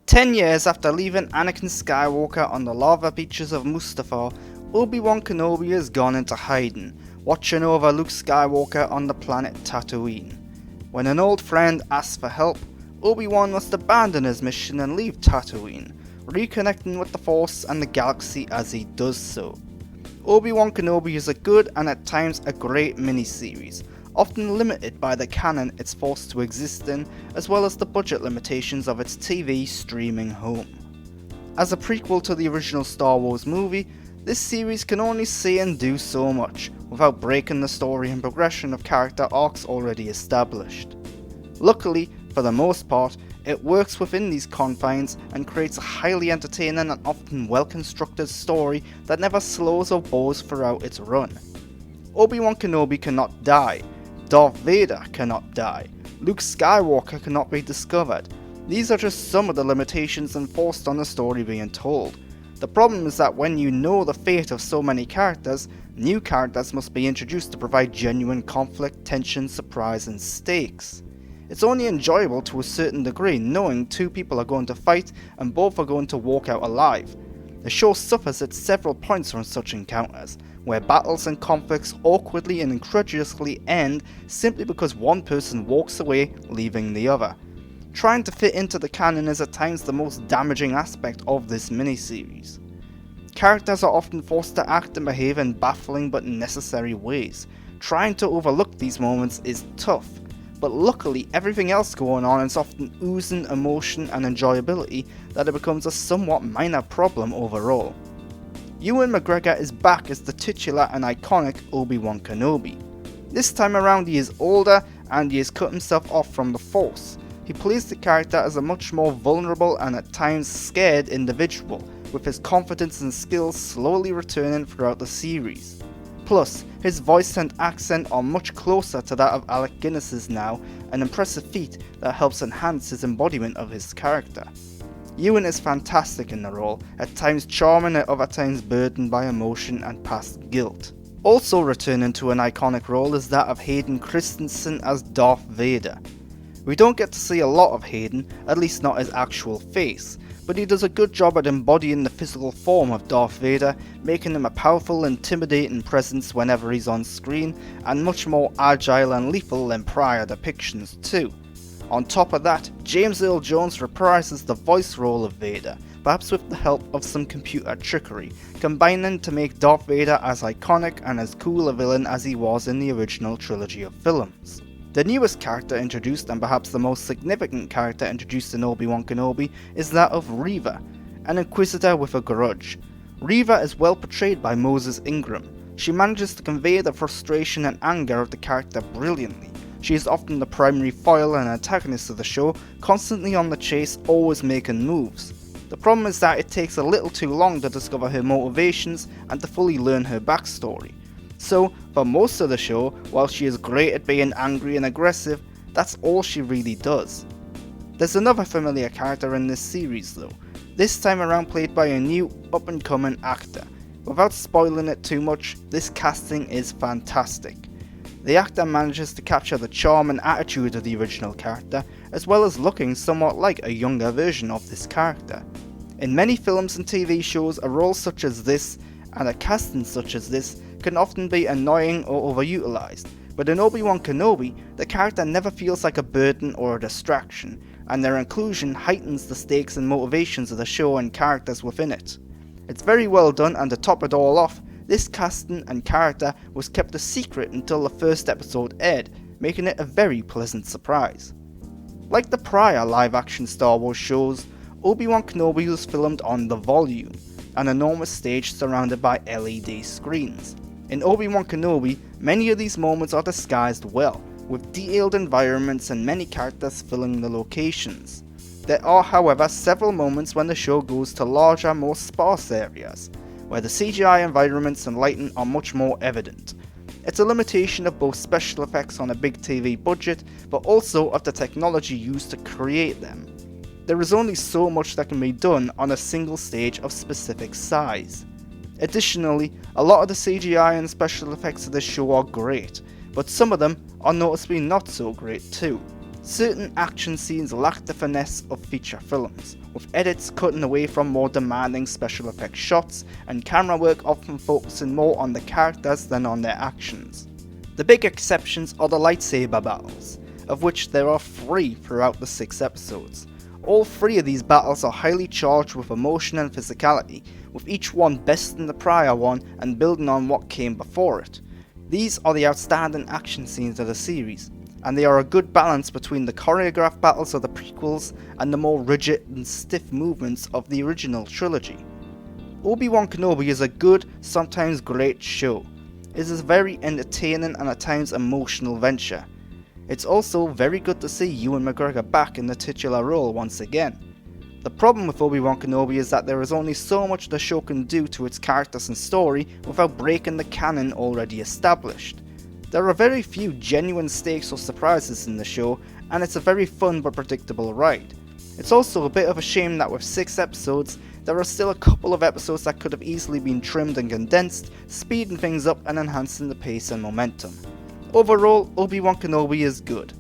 10 years after leaving Anakin Skywalker on the lava beaches of Mustafar, Obi-Wan Kenobi has gone into hiding, watching over Luke Skywalker on the planet Tatooine. When an old friend asks for help, Obi-Wan must abandon his mission and leave Tatooine, reconnecting with the Force and the galaxy as he does so. Obi-Wan Kenobi is a good and at times a great miniseries, often limited by the canon it's forced to exist in, as well as the budget limitations of its TV streaming home. As a prequel to the original Star Wars movie, this series can only say and do so much, without breaking the story and progression of character arcs already established. Luckily, for the most part, it works within these confines and creates a highly entertaining and often well-constructed story that never slows or bores throughout its run. Obi-Wan Kenobi cannot die, Darth Vader cannot die, Luke Skywalker cannot be discovered. These are just some of the limitations enforced on the story being told. The problem is that when you know the fate of so many characters, new characters must be introduced to provide genuine conflict, tension, surprise and stakes. It's only enjoyable to a certain degree knowing two people are going to fight and both are going to walk out alive. The show suffers at several points from such encounters, where battles and conflicts awkwardly and incredulously end simply because one person walks away, leaving the other. Trying to fit into the canon is at times the most damaging aspect of this miniseries. Characters are often forced to act and behave in baffling but necessary ways. Trying to overlook these moments is tough, but luckily everything else going on is often oozing emotion and enjoyability that it becomes a somewhat minor problem overall. Ewan McGregor is back as the titular and iconic Obi-Wan Kenobi. This time around he is older and he has cut himself off from the Force. He plays the character as a much more vulnerable and at times scared individual, with his confidence and skills slowly returning throughout the series. Plus, his voice and accent are much closer to that of Alec Guinness's now, an impressive feat that helps enhance his embodiment of his character. Ewan is fantastic in the role, at times charming, at other times burdened by emotion and past guilt. Also returning to an iconic role is that of Hayden Christensen as Darth Vader. We don't get to see a lot of Hayden, at least not his actual face, but he does a good job at embodying the physical form of Darth Vader, making him a powerful, intimidating presence whenever he's on screen, and much more agile and lethal than prior depictions too. On top of that, James Earl Jones reprises the voice role of Vader, perhaps with the help of some computer trickery, combining to make Darth Vader as iconic and as cool a villain as he was in the original trilogy of films. The newest character introduced, and perhaps the most significant character introduced in Obi-Wan Kenobi, is that of Reva, an Inquisitor with a grudge. Reva is well portrayed by Moses Ingram. She manages to convey the frustration and anger of the character brilliantly. She is often the primary foil and antagonist of the show, constantly on the chase, always making moves. The problem is that it takes a little too long to discover her motivations and to fully learn her backstory. So, for most of the show, while she is great at being angry and aggressive, that's all she really does. There's another familiar character in this series though, this time around played by a new up-and-coming actor. Without spoiling it too much, this casting is fantastic. The actor manages to capture the charm and attitude of the original character, as well as looking somewhat like a younger version of this character. In many films and TV shows, a role such as this, and a casting such as this, can often be annoying or overutilized, but in Obi-Wan Kenobi, the character never feels like a burden or a distraction, and their inclusion heightens the stakes and motivations of the show and characters within it. It's very well done, and to top it all off, this casting and character was kept a secret until the first episode aired, making it a very pleasant surprise. Like the prior live-action Star Wars shows, Obi-Wan Kenobi was filmed on The Volume, an enormous stage surrounded by LED screens. In Obi-Wan Kenobi, many of these moments are disguised well, with detailed environments and many characters filling the locations. There are, however, several moments when the show goes to larger, more sparse areas, where the CGI environments and lighting are much more evident. It's a limitation of both special effects on a big TV budget, but also of the technology used to create them. There is only so much that can be done on a single stage of specific size. Additionally, a lot of the CGI and special effects of this show are great, but some of them are noticeably not so great too. Certain action scenes lack the finesse of feature films, with edits cutting away from more demanding special effects shots and camera work often focusing more on the characters than on their actions. The big exceptions are the lightsaber battles, of which there are 3 throughout the 6 episodes. All 3 of these battles are highly charged with emotion and physicality, with each one besting the prior one and building on what came before it. These are the outstanding action scenes of the series, and they are a good balance between the choreographed battles of the prequels and the more rigid and stiff movements of the original trilogy. Obi-Wan Kenobi is a good, sometimes great show. It is a very entertaining and at times emotional venture. It's also very good to see Ewan McGregor back in the titular role once again. The problem with Obi-Wan Kenobi is that there is only so much the show can do to its characters and story without breaking the canon already established. There are very few genuine stakes or surprises in the show, and it's a very fun but predictable ride. It's also a bit of a shame that with 6 episodes, there are still a couple of episodes that could have easily been trimmed and condensed, speeding things up and enhancing the pace and momentum. Overall, Obi-Wan Kenobi is good.